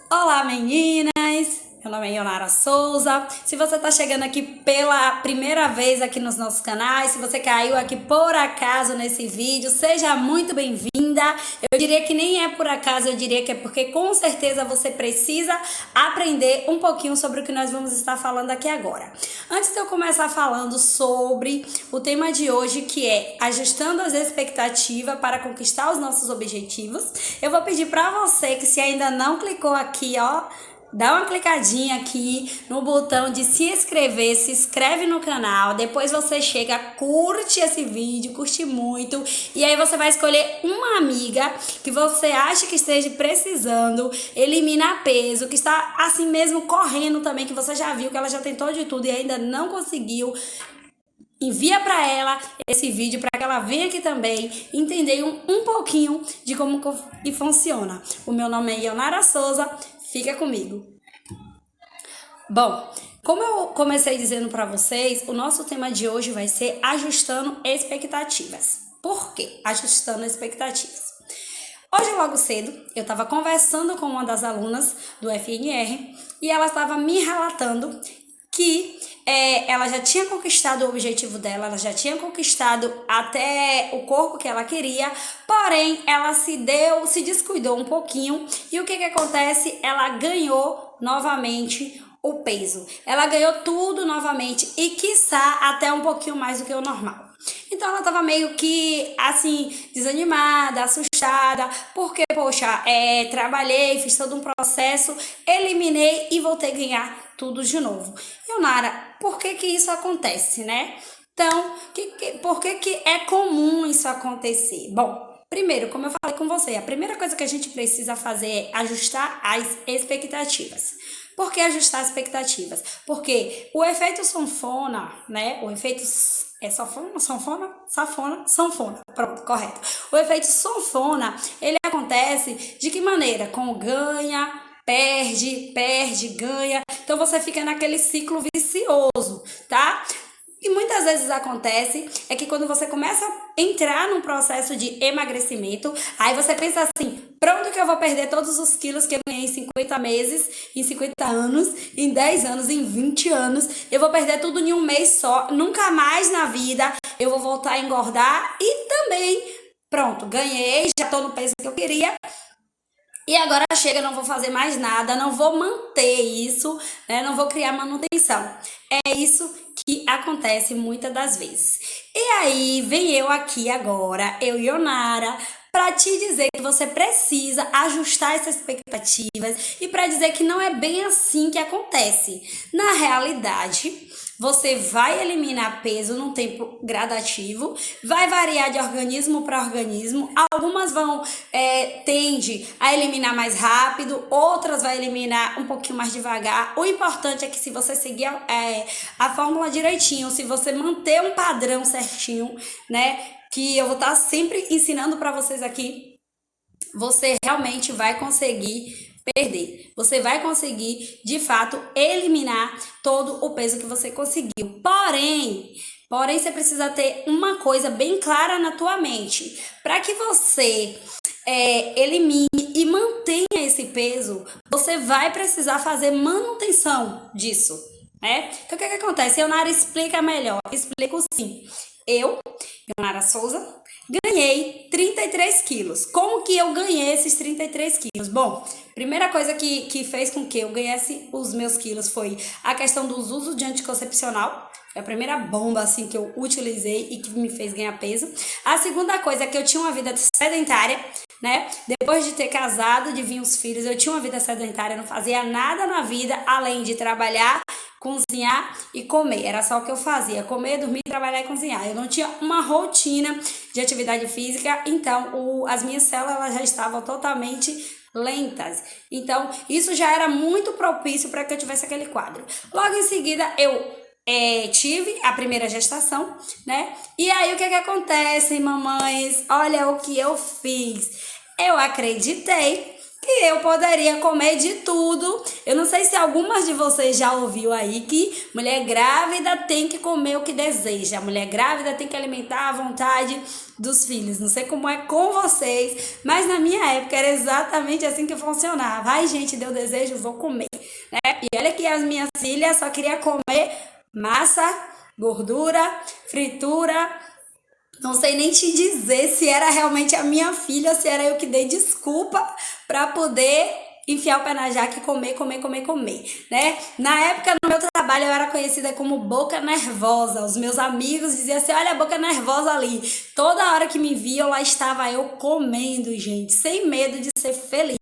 Olá, meninas! Meu nome é Ionara Souza. Se você está chegando aqui pela primeira vez aqui nos nossos canais, se você caiu aqui por acaso nesse vídeo, seja muito bem-vinda. Eu diria que nem é por acaso, eu diria que é porque com certeza você precisa aprender um pouquinho sobre o que nós vamos estar falando aqui agora. Antes de eu começar falando sobre o tema de hoje, que é ajustando as expectativas para conquistar os nossos objetivos, eu vou pedir para você que se ainda não clicou aqui, dá uma clicadinha aqui no botão de se inscrever, se inscreve no canal, depois você chega, curte esse vídeo, curte muito, e aí você vai escolher uma amiga que você acha que esteja precisando eliminar peso, que está assim mesmo correndo também, que você já viu que ela já tentou de tudo e ainda não conseguiu. Envia para ela esse vídeo para que ela venha aqui também entender um pouquinho de como que funciona. O meu nome é Ionara Souza, fica comigo. Bom, como eu comecei dizendo para vocês, o nosso tema de hoje vai ser ajustando expectativas. Por quê? Ajustando expectativas. Hoje, logo cedo, eu estava conversando com uma das alunas do FNR e ela estava me relatando que ela já tinha conquistado o objetivo dela, ela já tinha conquistado até o corpo que ela queria, porém ela se descuidou um pouquinho e o que acontece? Ela ganhou novamente o peso, ela ganhou tudo novamente e quiçá até um pouquinho mais do que o normal. Então ela tava meio que assim, desanimada, assustada, porque, poxa, trabalhei, fiz todo um processo, eliminei e voltei a ganhar tudo de novo. Ionara, por que isso acontece, né? Então, por que é comum isso acontecer? Bom, primeiro, como eu falei com você, a primeira coisa que a gente precisa fazer é ajustar as expectativas. Por que ajustar as expectativas? Porque o efeito sanfona, né? O efeito sanfona, pronto, correto. O efeito sanfona, ele acontece de que maneira? Com ganha, perde, ganha. Então você fica naquele ciclo vicioso, tá? E muitas vezes acontece é que quando você começa a entrar num processo de emagrecimento, aí você pensa assim, pronto que eu vou perder todos os quilos que eu ganhei em 50 meses, em 50 anos, em 10 anos, em 20 anos, eu vou perder tudo em um mês só, nunca mais na vida eu vou voltar a engordar e também, pronto, ganhei, já tô no peso que eu queria. E agora chega, não vou fazer mais nada, não vou manter isso, né? Não vou criar manutenção. É isso que acontece muitas das vezes. E aí, vem eu aqui agora, eu e Ionara, para te dizer que você precisa ajustar essas expectativas e para dizer que não é bem assim que acontece. Na realidade, você vai eliminar peso num tempo gradativo, vai variar de organismo para organismo. Algumas tende a eliminar mais rápido, outras vai eliminar um pouquinho mais devagar. O importante é que se você seguir a fórmula direitinho, se você manter um padrão certinho, né, que eu vou estar sempre ensinando para vocês aqui, você realmente vai conseguir perder. Você vai conseguir, de fato, eliminar todo o peso que você conseguiu. Porém, você precisa ter uma coisa bem clara na tua mente. Para que você elimine e mantenha esse peso, você vai precisar fazer manutenção disso, né? Então, o que acontece? Ionara explica melhor. Explico sim. Eu, Ionara Souza, ganhei 33 quilos. Como que eu ganhei esses 33 quilos? Bom, primeira coisa que fez com que eu ganhasse os meus quilos foi a questão dos usos de anticoncepcional. Foi a primeira bomba assim que eu utilizei e que me fez ganhar peso. A segunda coisa é que eu tinha uma vida sedentária, né? Depois de ter casado, de vir os filhos, eu tinha uma vida sedentária, não fazia nada na vida além de trabalhar, cozinhar e comer. Era só o que eu fazia, comer, dormir, trabalhar e cozinhar. Eu não tinha uma rotina de atividade física, então as minhas células já estavam totalmente lentas. Então, isso já era muito propício para que eu tivesse aquele quadro. Logo em seguida, eu tive a primeira gestação, né? E aí, o que acontece, mamães? Olha o que eu fiz. Eu acreditei que eu poderia comer de tudo. Eu não sei se algumas de vocês já ouviu aí que mulher grávida tem que comer o que deseja. A mulher grávida tem que alimentar à vontade dos filhos. Não sei como é com vocês, mas na minha época era exatamente assim que funcionava. Ai, gente, deu desejo, vou comer, né? E olha que as minhas filhas só queriam comer massa, gordura, fritura. Não sei nem te dizer se era realmente a minha filha, se era eu que dei desculpa para poder enfiar o pé na jaca e comer, comer, comer, comer, né? Na época, no meu trabalho, eu era conhecida como boca nervosa. Os meus amigos diziam assim, olha a boca nervosa ali. Toda hora que me viam, lá estava eu comendo, gente, sem medo de ser feliz.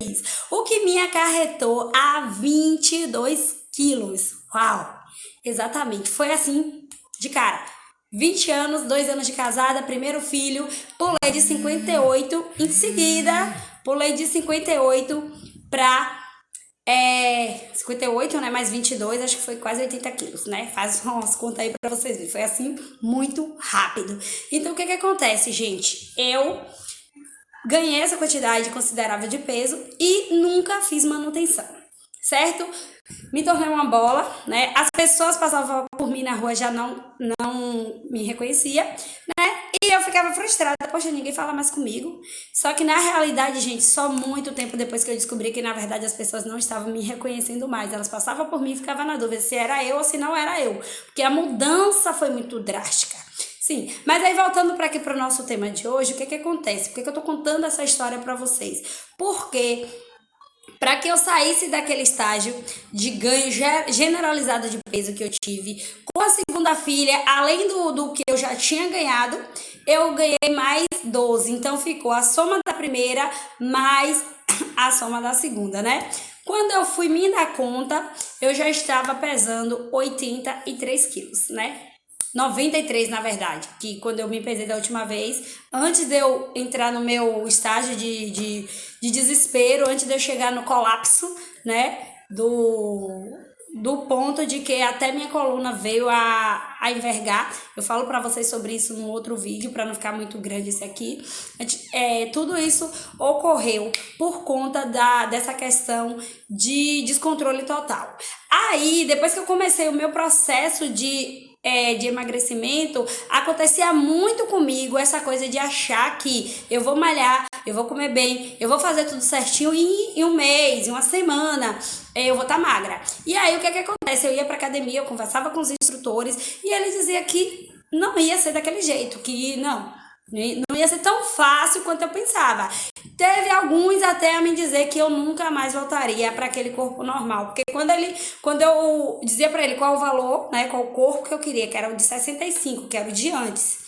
O que me acarretou a 22 quilos. Uau! Exatamente, foi assim, de cara. 20 anos, 2 anos de casada, primeiro filho, pulei de 58, em seguida, pulei de 58 para 58, né, mais 22, acho que foi quase 80 quilos, né, faz umas contas aí para vocês verem, foi assim, muito rápido. Então, o que que acontece, gente? Eu ganhei essa quantidade considerável de peso e nunca fiz manutenção, certo? Me tornei uma bola, né? As pessoas passavam por mim na rua já não me reconhecia, né? E eu ficava frustrada, poxa, ninguém fala mais comigo. Só que na realidade, gente, só muito tempo depois que eu descobri que na verdade as pessoas não estavam me reconhecendo mais. Elas passavam por mim e ficavam na dúvida se era eu ou se não era eu. Porque a mudança foi muito drástica. Sim, mas aí voltando para aqui para o nosso tema de hoje, o que que acontece? Por que que eu tô contando essa história para vocês? Porque para que eu saísse daquele estágio de ganho generalizado de peso que eu tive, com a segunda filha, além do que eu já tinha ganhado, eu ganhei mais 12. Então ficou a soma da primeira mais a soma da segunda, né? Quando eu fui me dar conta, eu já estava pesando 83 quilos, né? 93, na verdade, que quando eu me pesei da última vez, antes de eu entrar no meu estágio de desespero, antes de eu chegar no colapso, né, do ponto de que até minha coluna veio a envergar. Eu falo para vocês sobre isso num outro vídeo, para não ficar muito grande esse aqui. Tudo isso ocorreu por conta dessa questão de descontrole total. Aí, depois que eu comecei o meu processo de emagrecimento, acontecia muito comigo essa coisa de achar que eu vou malhar, eu vou comer bem, eu vou fazer tudo certinho em um mês, em uma semana, eu vou estar magra. E aí o que que acontece? Eu ia pra academia, eu conversava com os instrutores e eles diziam que não ia ser daquele jeito, que não ia ser tão fácil quanto eu pensava. Teve alguns até a me dizer que eu nunca mais voltaria para aquele corpo normal. Porque quando eu dizia para ele qual o valor, né, qual o corpo que eu queria, que era o de 65, que era o de antes,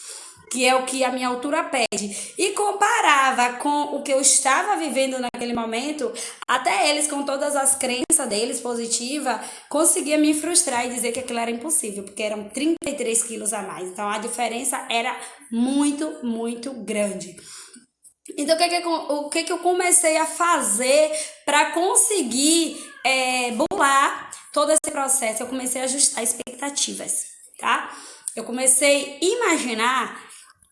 que é o que a minha altura pede, e comparava com o que eu estava vivendo naquele momento, até eles, com todas as crenças deles positivas, conseguiam me frustrar e dizer que aquilo era impossível, porque eram 33 quilos a mais. Então a diferença era muito, muito grande. Então, o que que eu comecei a fazer para conseguir burlar todo esse processo? Eu comecei a ajustar expectativas, tá? Eu comecei a imaginar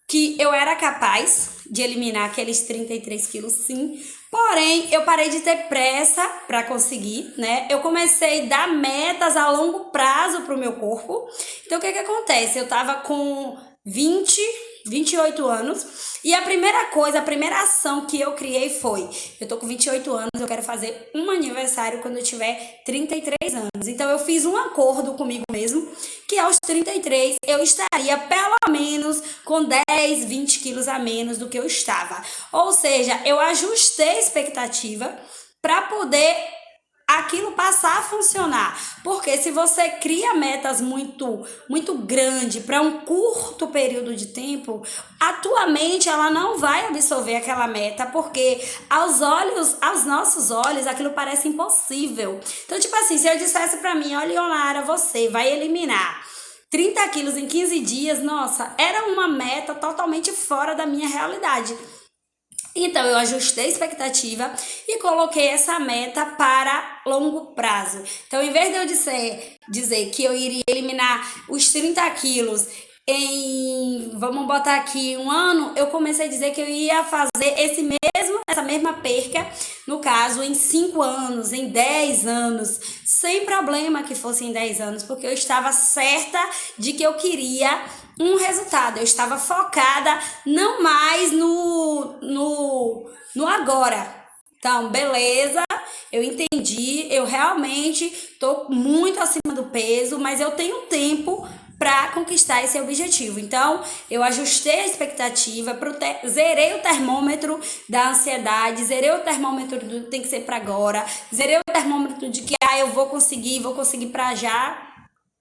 que eu era capaz de eliminar aqueles 33 quilos, sim. Porém, eu parei de ter pressa para conseguir, né? Eu comecei a dar metas a longo prazo para o meu corpo. Então, o que que acontece? Eu tava com 28 anos, e a primeira ação que eu criei foi, eu tô com 28 anos, eu quero fazer um aniversário quando eu tiver 33 anos. Então eu fiz um acordo comigo mesmo, que aos 33 eu estaria pelo menos com 10, 20 quilos a menos do que eu estava. Ou seja, eu ajustei a expectativa para poder aquilo passar a funcionar. Porque se você cria metas muito grande para um curto período de tempo, a tua mente ela não vai absorver aquela meta, porque aos nossos olhos, aquilo parece impossível. Então, tipo assim, se eu dissesse para mim, olha, Leonara, você vai eliminar 30 quilos em 15 dias, nossa, era uma meta totalmente fora da minha realidade. Então, eu ajustei a expectativa e coloquei essa meta para longo prazo. Então, em vez de eu dizer que eu iria eliminar os 30 quilos vamos botar aqui um ano, eu comecei a dizer que eu ia fazer essa mesma perca, no caso, em 5 anos, em 10 anos, sem problema que fosse em 10 anos, porque eu estava certa de que eu queria um resultado, eu estava focada não mais no agora. Então, beleza, eu entendi, eu realmente tô muito acima do peso, mas eu tenho tempo para conquistar esse objetivo. Então, eu ajustei a expectativa, zerei o termômetro da ansiedade, zerei o termômetro do tem que ser para agora, zerei o termômetro de que eu vou conseguir para já.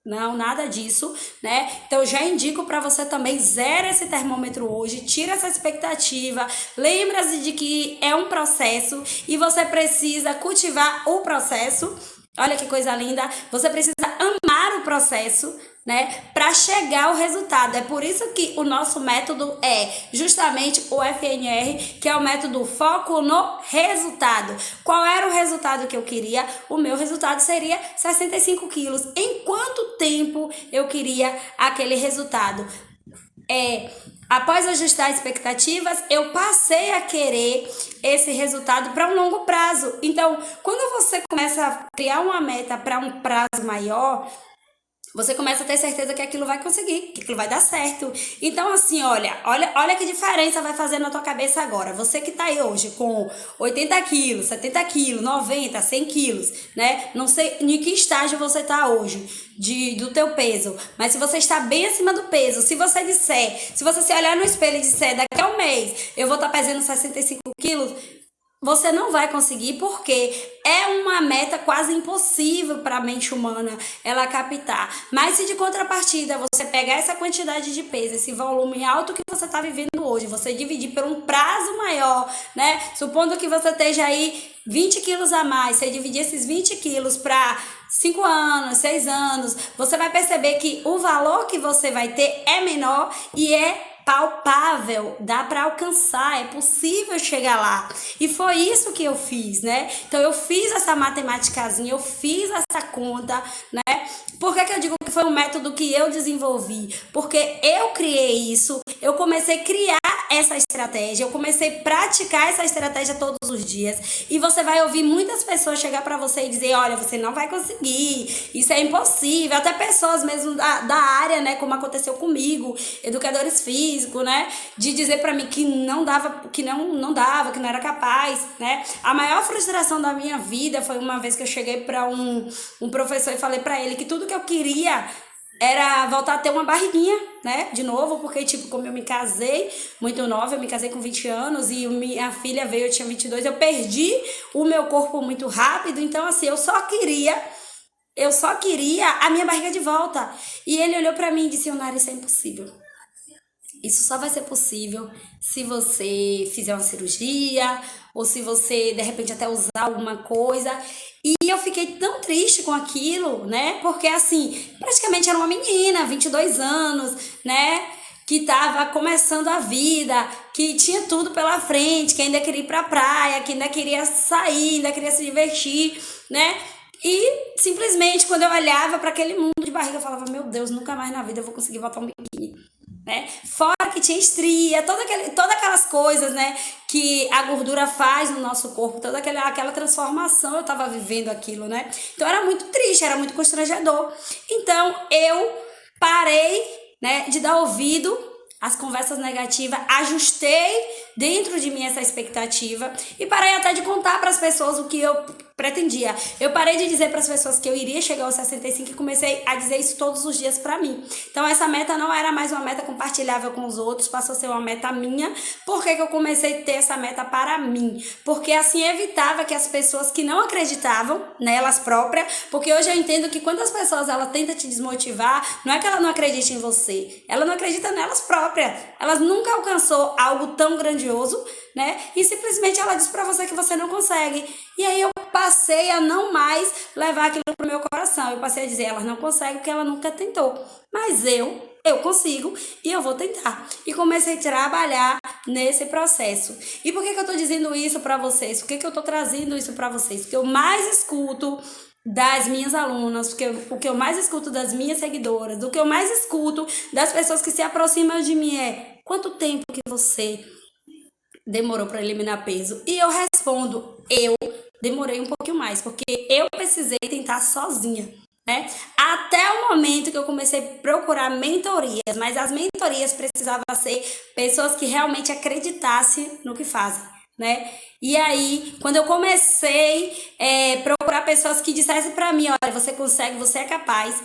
Não, nada disso, né? Então, eu já indico para você também, zera esse termômetro hoje, tira essa expectativa, lembra-se de que é um processo e você precisa cultivar o processo. Olha que coisa linda, você precisa amar o processo, né, para chegar ao resultado. É por isso que o nosso método é justamente o FNR, que é o método foco no resultado. Qual era o resultado que eu queria? O meu resultado seria 65 quilos. Em quanto tempo eu queria aquele resultado? Após ajustar expectativas, eu passei a querer esse resultado para um longo prazo. Então, quando você começa a criar uma meta para um prazo maior, você começa a ter certeza que aquilo vai conseguir, que aquilo vai dar certo. Então, assim, olha que diferença vai fazer na tua cabeça agora. Você que tá aí hoje com 80 quilos, 70 quilos, 90, 100 quilos, né? Não sei em que estágio você tá hoje do teu peso, mas se você está bem acima do peso, se você se olhar no espelho e disser, daqui a um mês eu vou estar pesando 65 quilos, você não vai conseguir porque é uma meta quase impossível para a mente humana ela captar. Mas se de contrapartida você pegar essa quantidade de peso, esse volume alto que você está vivendo hoje, você dividir por um prazo maior, né? Supondo que você esteja aí 20 quilos a mais, você dividir esses 20 quilos para 5 anos, 6 anos, você vai perceber que o valor que você vai ter é menor e é palpável, dá para alcançar, é possível chegar lá. E foi isso que eu fiz, né? Então eu fiz essa matemáticazinha, eu fiz essa conta, né? Por que eu digo que foi um método que eu desenvolvi? Porque eu criei isso, eu comecei a criar essa estratégia, eu comecei a praticar essa estratégia todos os dias. E você vai ouvir muitas pessoas chegar para você e dizer, olha, você não vai conseguir, isso é impossível. Até pessoas mesmo da área, né, como aconteceu comigo, educadores físicos, né, de dizer para mim que não dava, que não era capaz, né. A maior frustração da minha vida foi uma vez que eu cheguei para um professor e falei para ele que tudo que eu queria era voltar a ter uma barriguinha, né, de novo, porque, tipo, como eu me casei muito nova, eu me casei com 20 anos e minha filha veio, eu tinha 22, eu perdi o meu corpo muito rápido, então, assim, eu só queria a minha barriga de volta. E ele olhou pra mim e disse, Onara, isso é impossível. Isso só vai ser possível se você fizer uma cirurgia ou se você, de repente, até usar alguma coisa. E eu fiquei tão triste com aquilo, né? Porque, assim, praticamente era uma menina, 22 anos, né? Que estava começando a vida, que tinha tudo pela frente, que ainda queria ir pra praia, que ainda queria sair, ainda queria se divertir, né? E simplesmente quando eu olhava para aquele mundo de barriga, eu falava, meu Deus, nunca mais na vida eu vou conseguir botar um biquíni, né? Fora que tinha estria, todas aquelas coisas, né, que a gordura faz no nosso corpo, toda aquela transformação, eu tava vivendo aquilo, né? Então era muito triste, era muito constrangedor. Então eu parei, né, de dar ouvido às conversas negativas, ajustei dentro de mim essa expectativa e parei até de contar para as pessoas o que eu pretendia. Eu parei de dizer para as pessoas que eu iria chegar aos 65 e comecei a dizer isso todos os dias para mim. Então essa meta não era mais uma meta compartilhável com os outros, passou a ser uma meta minha. Por que eu comecei a ter essa meta para mim? Porque assim evitava que as pessoas que não acreditavam nelas próprias, porque hoje eu entendo que quando as pessoas ela tentam te desmotivar, não é que ela não acredita em você, ela não acredita nelas próprias. Elas nunca alcançou algo tão grandioso, né? E simplesmente ela diz pra você que você não consegue. E aí eu passei a não mais levar aquilo pro meu coração. Eu passei a dizer, ela não consegue porque ela nunca tentou. Mas eu consigo e eu vou tentar. E comecei a trabalhar nesse processo. E por que eu tô dizendo isso pra vocês? Por que eu tô trazendo isso pra vocês? Porque eu mais escuto das minhas alunas, porque o que eu mais escuto das minhas seguidoras, o que eu mais escuto das pessoas que se aproximam de mim é: quanto tempo que você demorou para eliminar peso? E eu respondo: eu demorei um pouquinho mais, porque eu precisei tentar sozinha, né? Até o momento que eu comecei a procurar mentorias, mas as mentorias precisavam ser pessoas que realmente acreditassem no que fazem, né? E aí, quando eu comecei procurar pessoas que dissessem para mim: olha, você consegue, você é capaz,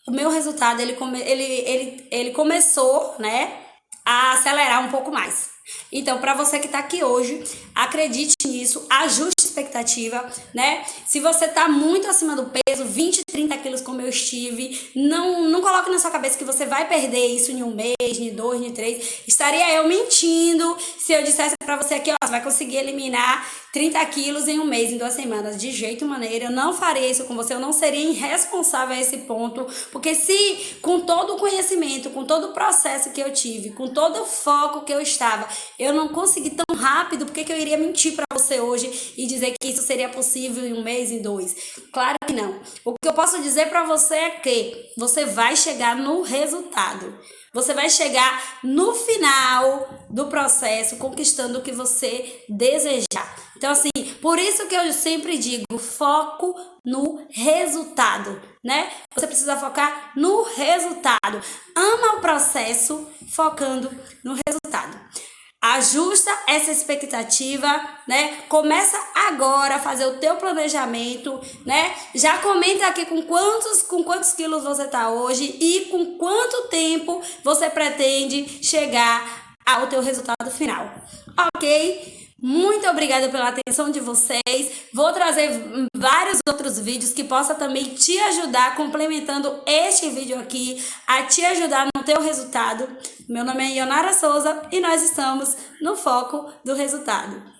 o meu resultado ele começou, né, a acelerar um pouco mais. Então, para você que está aqui hoje, acredite nisso, ajuste a expectativa, né? Se você está muito acima do peso, 20, 30 quilos como eu estive, não coloque na sua cabeça que você vai perder isso em um mês, em dois, em três. Estaria eu mentindo se eu dissesse para você aqui: ó, você vai conseguir eliminar 30 quilos em um mês, em 2 semanas. De jeito maneira, eu não faria isso com você, eu não seria irresponsável a esse ponto, porque se com todo o conhecimento, com todo o processo que eu tive, com todo o foco que eu estava, eu não consegui tão rápido, por que eu iria mentir para você hoje e dizer que isso seria possível em um mês, em dois? Claro que não. O que eu posso dizer para você é que você vai chegar no resultado. Você vai chegar no final do processo conquistando o que você desejar. Então, assim, por isso que eu sempre digo: foco no resultado, né? Você precisa focar no resultado. Ama o processo focando no resultado. Ajusta essa expectativa, né? Começa agora a fazer o teu planejamento, né? Já comenta aqui com quantos quilos você tá hoje e com quanto tempo você pretende chegar ao teu resultado final, ok? Muito obrigada pela atenção de vocês. Vou trazer vários outros vídeos que possa também te ajudar, complementando este vídeo aqui, a te ajudar no teu resultado. Meu nome é Ionara Souza e nós estamos no foco do resultado.